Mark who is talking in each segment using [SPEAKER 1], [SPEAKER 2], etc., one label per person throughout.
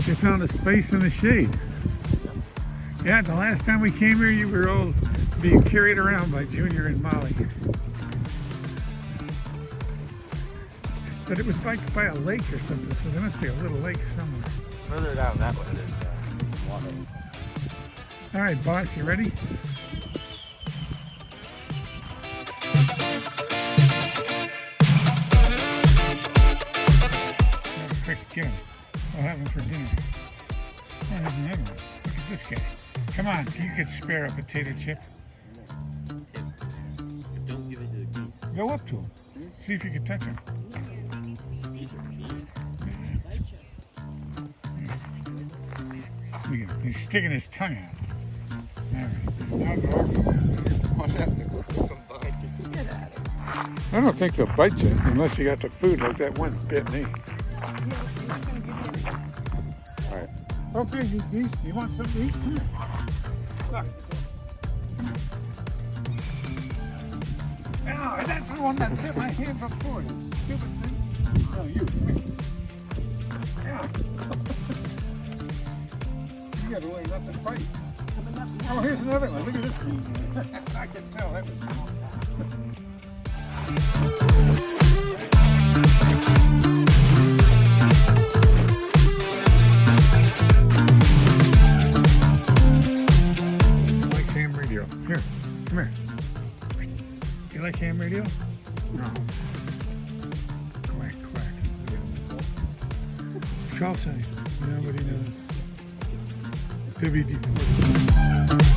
[SPEAKER 1] You found a space in the shade. Yeah, the last time we came here, you were all being carried around by Junior and Molly. But it was by a lake or something, so there must be a little lake somewhere.
[SPEAKER 2] Further down that way, there's water.
[SPEAKER 1] All right, boss, you ready? Quick, get him. We'll have him for dinner. Oh, there's another one. Look at this guy. Come on, you could spare a potato chip.
[SPEAKER 2] Don't give it to the geese.
[SPEAKER 1] Go up to him. See if you can touch him. Look at him. He's sticking his tongue out. All right. Now go over. I don't think they'll bite you unless you got the food like that one bit me. All right. Okay, you geese, you want something to eat? Come here. Look. Oh, that's the one that bit my hand before, you stupid thing. No, you. Yeah. You gotta learn not to fight. Oh, here's another one. Look at this one. I can tell that was small. Like ham radio. Here, come here. Do you like ham radio? No. Quack, quack. Call sign. Nobody knows. WD-40.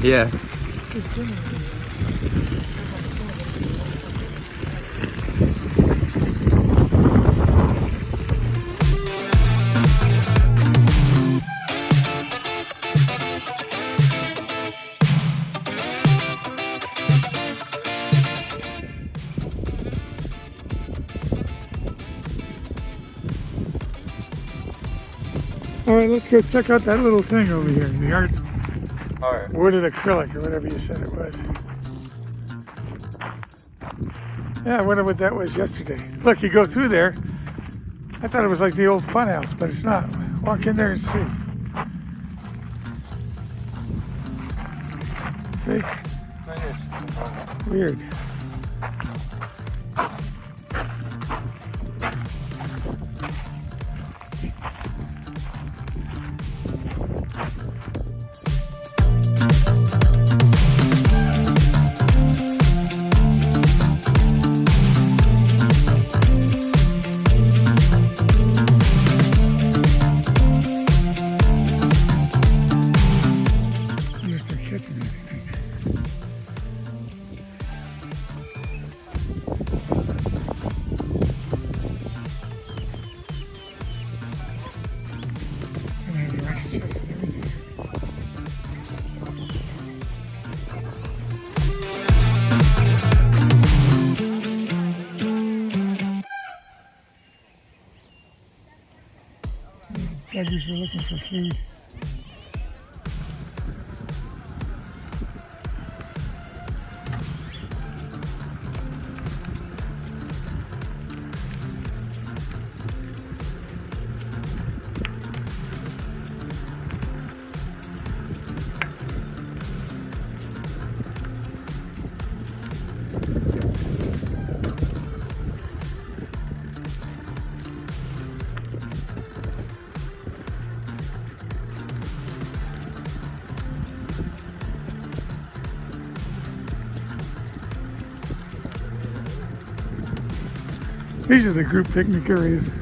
[SPEAKER 2] Yeah.
[SPEAKER 1] All right, let's go check out that little thing over here, the art
[SPEAKER 2] Alright.
[SPEAKER 1] wooded acrylic or whatever you said it was. Yeah, I wonder what that was yesterday. Look, you go through there. I thought it was like the old fun house, but it's not. Walk in there and see. See? Weird. Judges are looking for food. These are the group picnic areas.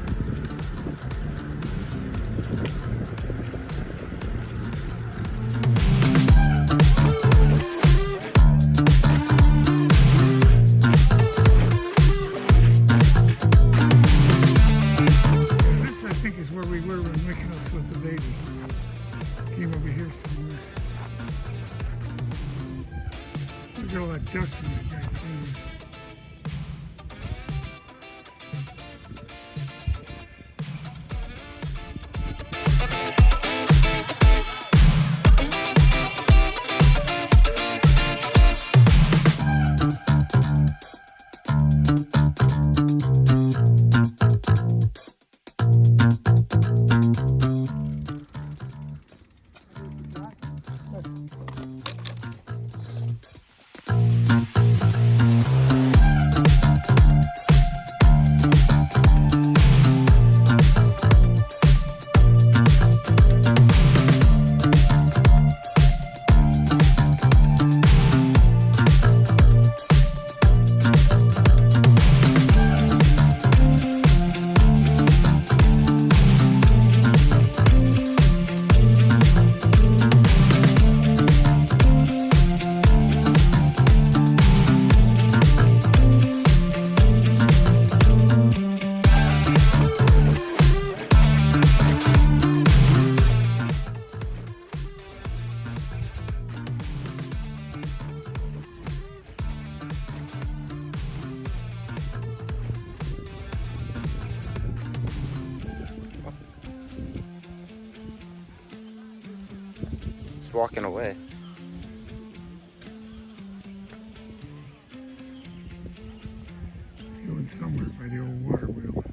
[SPEAKER 1] This, I think, is where we were when Mykonos was a baby. Came over here somewhere. Look at all that dust from that guy cleaning.
[SPEAKER 2] It's walking away.
[SPEAKER 1] It's going somewhere by the old water wheel.